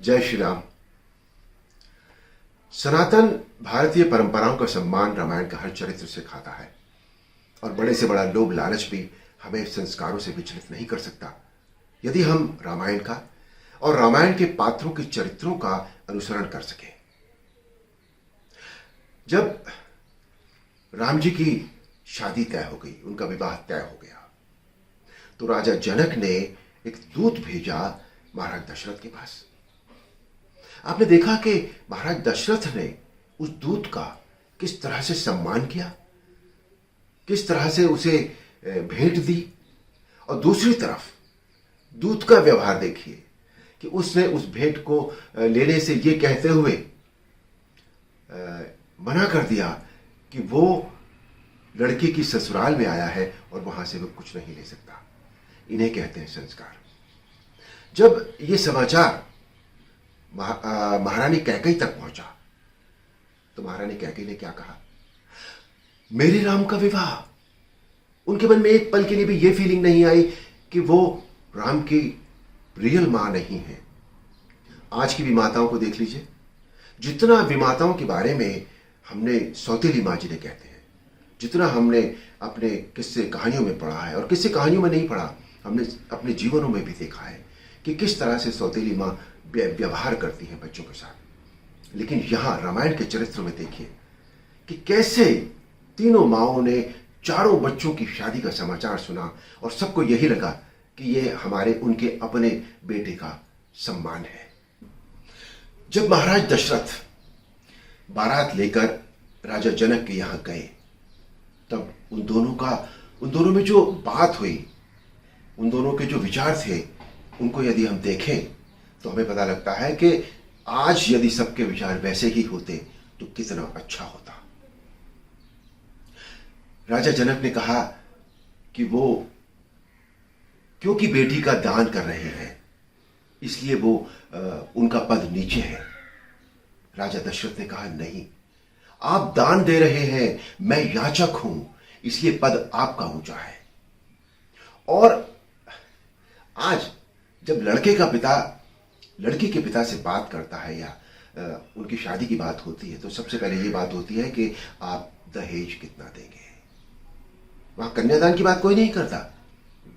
जय श्री राम। सनातन भारतीय परंपराओं का सम्मान रामायण का हर चरित्र से खाता है और बड़े से बड़ा लोभ लालच भी हमें संस्कारों से विचलित नहीं कर सकता यदि हम रामायण का और रामायण के पात्रों के चरित्रों का अनुसरण कर सके। जब राम जी की शादी तय हो गई, उनका विवाह तय हो गया, तो राजा जनक ने एक दूत भेजा महाराज दशरथ के पास। आपने देखा कि महाराज दशरथ ने उस दूत का किस तरह से सम्मान किया, किस तरह से उसे भेंट दी, और दूसरी तरफ दूत का व्यवहार देखिए कि उसने उस भेंट को लेने से ये कहते हुए मना कर दिया कि वो लड़की की ससुराल में आया है और वहां से वो कुछ नहीं ले सकता। इन्हें कहते हैं संस्कार। जब ये समाचार महारानी कैकेयी तक पहुंचा तो महारानी कैकेयी ने क्या कहा? मेरे राम का विवाह। उनके मन में एक पल के लिए भी ये फीलिंग नहीं आई कि वो राम की रियल मां नहीं है। आज की विमाताओं को देख लीजिए, जितना विमाताओं के बारे में हमने सौतेली मां जिन्हें कहते हैं, जितना हमने अपने किस्से कहानियों में पढ़ा है, और किस्से कहानियों में नहीं पढ़ा, हमने अपने जीवनों में भी देखा है कि किस तरह से सौतेली मां व्यवहार करती हैं बच्चों के साथ। लेकिन यहां रामायण के चरित्र में देखिए कि कैसे तीनों माओं ने चारों बच्चों की शादी का समाचार सुना और सबको यही लगा कि ये हमारे उनके अपने बेटे का सम्मान है। जब महाराज दशरथ बारात लेकर राजा जनक के यहां गए, तब उन दोनों में जो बात हुई, उन दोनों के जो विचार थे, उनको यदि हम देखें तो हमें पता लगता है कि आज यदि सबके विचार वैसे ही होते तो कितना अच्छा होता। राजा जनक ने कहा कि वो क्योंकि बेटी का दान कर रहे हैं इसलिए वो उनका पद नीचे है। राजा दशरथ ने कहा नहीं, आप दान दे रहे हैं, मैं याचक हूं, इसलिए पद आपका ऊंचा है। और आज जब लड़की के पिता से बात करता है या उनकी शादी की बात होती है तो सबसे पहले ये बात होती है कि आप दहेज कितना देंगे। वहां कन्यादान की बात कोई नहीं करता।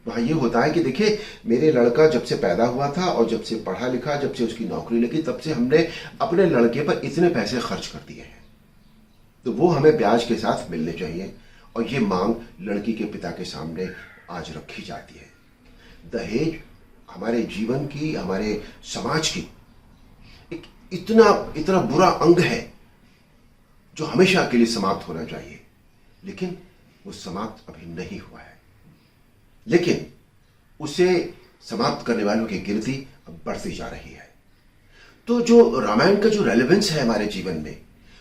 वहां ये होता है कि देखिए, मेरे लड़का जब से पैदा हुआ था और जब से पढ़ा लिखा, जब से उसकी नौकरी लगी, तब से हमने अपने लड़के पर इतने पैसे खर्च कर दिए हैं, तो वो हमें ब्याज के साथ मिलने चाहिए। और ये मांग लड़की के पिता के सामने आज रखी जाती है। दहेज हमारे जीवन की, हमारे समाज की एक इतना बुरा अंग है जो हमेशा के लिए समाप्त होना चाहिए, लेकिन वो समाप्त अभी नहीं हुआ है। लेकिन उसे समाप्त करने वालों की गिनती अब बढ़ती जा रही है। तो जो रामायण का जो रेलेवेंस है हमारे जीवन में,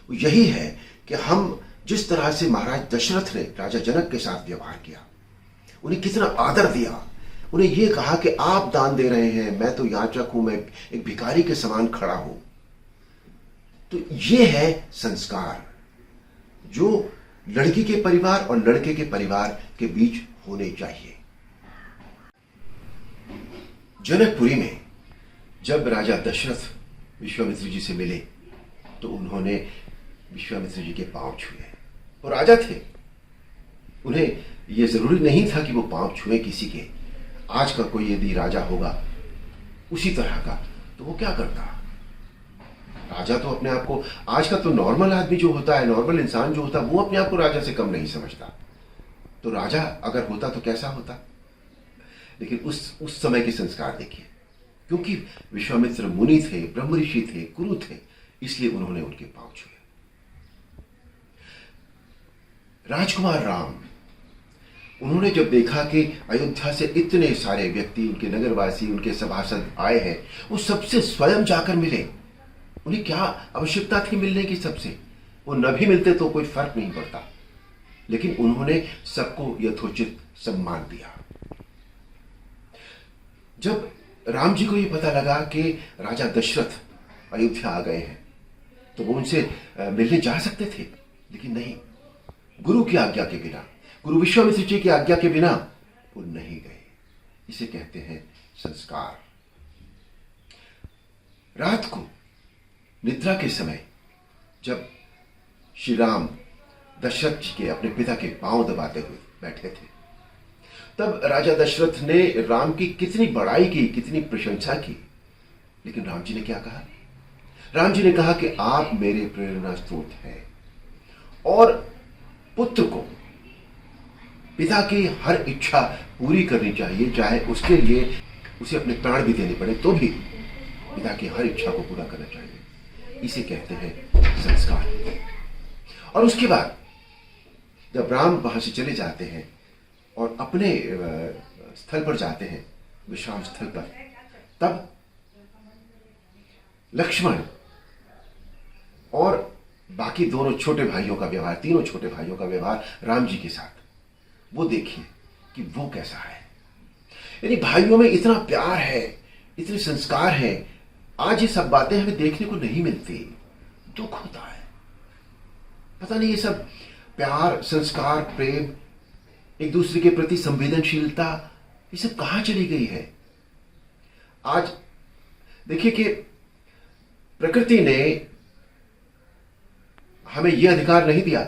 वो यही है कि हम जिस तरह से महाराज दशरथ ने राजा जनक के साथ व्यवहार किया, उन्हें कितना आदर दिया, उन्हें यह कहा कि आप दान दे रहे हैं, मैं तो याचक हूं, मैं एक भिखारी के समान खड़ा हूं। तो ये है संस्कार जो लड़की के परिवार और लड़के के परिवार के बीच होने चाहिए। जनकपुरी में जब राजा दशरथ विश्वामित्र जी से मिले तो उन्होंने विश्वामित्र जी के पांव छुए। वो राजा थे, उन्हें यह जरूरी नहीं था कि वो पांव छुए किसी के। आज का कोई यदि राजा होगा उसी तरह का, तो वो क्या करता? राजा तो अपने आप को, आज का तो नॉर्मल आदमी जो होता है, नॉर्मल इंसान जो होता है, वो अपने आप को राजा से कम नहीं समझता। तो राजा अगर होता तो कैसा होता? लेकिन उस समय के संस्कार देखिए, क्योंकि विश्वामित्र मुनि थे, ब्रह्म ऋषि थे, गुरु थे, इसलिए उन्होंने उनके पांव छुए। राजकुमार राम, उन्होंने जब देखा कि अयोध्या से इतने सारे व्यक्ति, उनके नगरवासी, उनके सभासद आए हैं, वो सबसे स्वयं जाकर मिले। उन्हें क्या आवश्यकता थी मिलने की सबसे? वो न भी मिलते तो कोई फर्क नहीं पड़ता, लेकिन उन्होंने सबको यथोचित सम्मान दिया। जब राम जी को ये पता लगा कि राजा दशरथ अयोध्या आ गए हैं, तो वो उनसे मिलने जा सकते थे, लेकिन नहीं, गुरु की आज्ञा के बिना, गुरु विश्वामित्र जी की आज्ञा के बिना वो नहीं गए। इसे कहते हैं संस्कार। रात को निद्रा के समय जब श्री राम दशरथ जी के अपने पिता के पांव दबाते हुए बैठे थे, तब राजा दशरथ ने राम की कितनी बड़ाई की, कितनी प्रशंसा की। लेकिन राम जी ने क्या कहा? राम जी ने कहा कि आप मेरे प्रेरणा स्रोत हैं और पुत्र को पिता की हर इच्छा पूरी करनी चाहिए, चाहे उसके लिए उसे अपने प्राण भी देने पड़े, तो भी पिता की हर इच्छा को पूरा करना चाहिए। इसे कहते हैं संस्कार। और उसके बाद जब राम वहां से चले जाते हैं और अपने स्थल पर जाते हैं, विश्राम स्थल पर, तब लक्ष्मण और बाकी दोनों छोटे भाइयों का व्यवहार, तीनों छोटे भाइयों का व्यवहार राम जी के साथ, वो देखिए कि वो कैसा है। यानी भाइयों में इतना प्यार है, इतने संस्कार हैं। आज ये सब बातें हमें देखने को नहीं मिलती, दुख होता है। पता नहीं ये सब प्यार, संस्कार, प्रेम, एक दूसरे के प्रति संवेदनशीलता, ये सब कहां चली गई है। आज देखिए कि प्रकृति ने हमें यह अधिकार नहीं दिया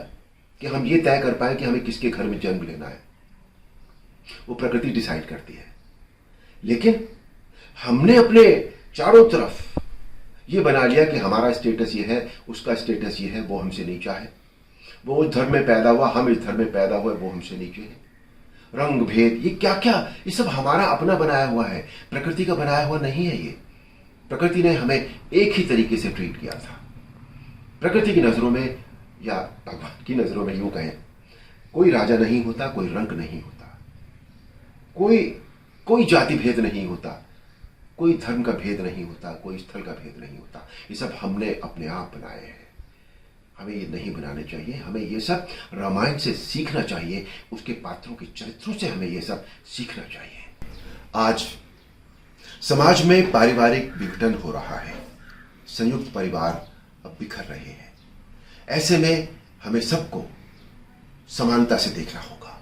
कि हम ये तय कर पाए कि हमें किसके घर में जन्म लेना है। वो प्रकृति डिसाइड करती है, लेकिन हमने अपने चारों तरफ ये बना लिया कि हमारा स्टेटस ये है, उसका स्टेटस ये है, वो हमसे नीचा है, वो उस धर्म में पैदा हुआ, हम इस धर्म में पैदा हुए, वो हमसे नीचे है। रंग भेद, ये क्या क्या, ये सब हमारा अपना बनाया हुआ है, प्रकृति का बनाया हुआ नहीं है। ये प्रकृति ने हमें एक ही तरीके से ट्रीट किया था। प्रकृति की नजरों में या भगवान की नजरों में यूं कहें, कोई राजा नहीं होता, कोई रंग नहीं होता, कोई जाति भेद नहीं होता, कोई धर्म का भेद नहीं होता, कोई स्थल का भेद नहीं होता। ये सब हमने अपने आप बनाए हैं। हमें ये नहीं बनाने चाहिए। हमें ये सब रामायण से सीखना चाहिए, उसके पात्रों के चरित्रों से हमें ये सब सीखना चाहिए। आज समाज में पारिवारिक विघटन हो रहा है, संयुक्त परिवार अब बिखर रहे हैं। ऐसे में हमें सबको समानता से देखना होगा।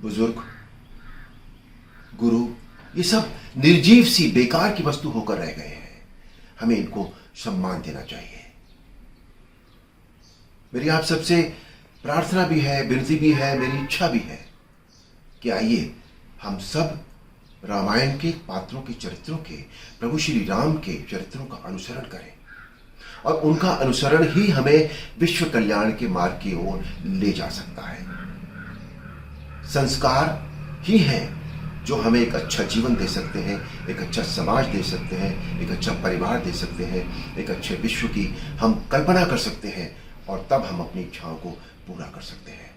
बुजुर्ग, गुरु, ये सब निर्जीव सी बेकार की वस्तु होकर रह गए हैं। हमें इनको सम्मान देना चाहिए। मेरी आप सबसे प्रार्थना भी है, विनती भी है, मेरी इच्छा भी है कि आइए हम सब रामायण के पात्रों के चरित्रों के, प्रभु श्री राम के चरित्रों का अनुसरण करें, और उनका अनुसरण ही हमें विश्व कल्याण के मार्ग की ओर ले जा सकता है। संस्कार ही हैं जो हमें एक अच्छा जीवन दे सकते हैं, एक अच्छा समाज दे सकते हैं, एक अच्छा परिवार दे सकते हैं, एक अच्छे विश्व की हम कल्पना कर सकते हैं, और तब हम अपनी इच्छाओं को पूरा कर सकते हैं।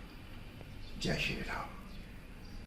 जय श्री राम।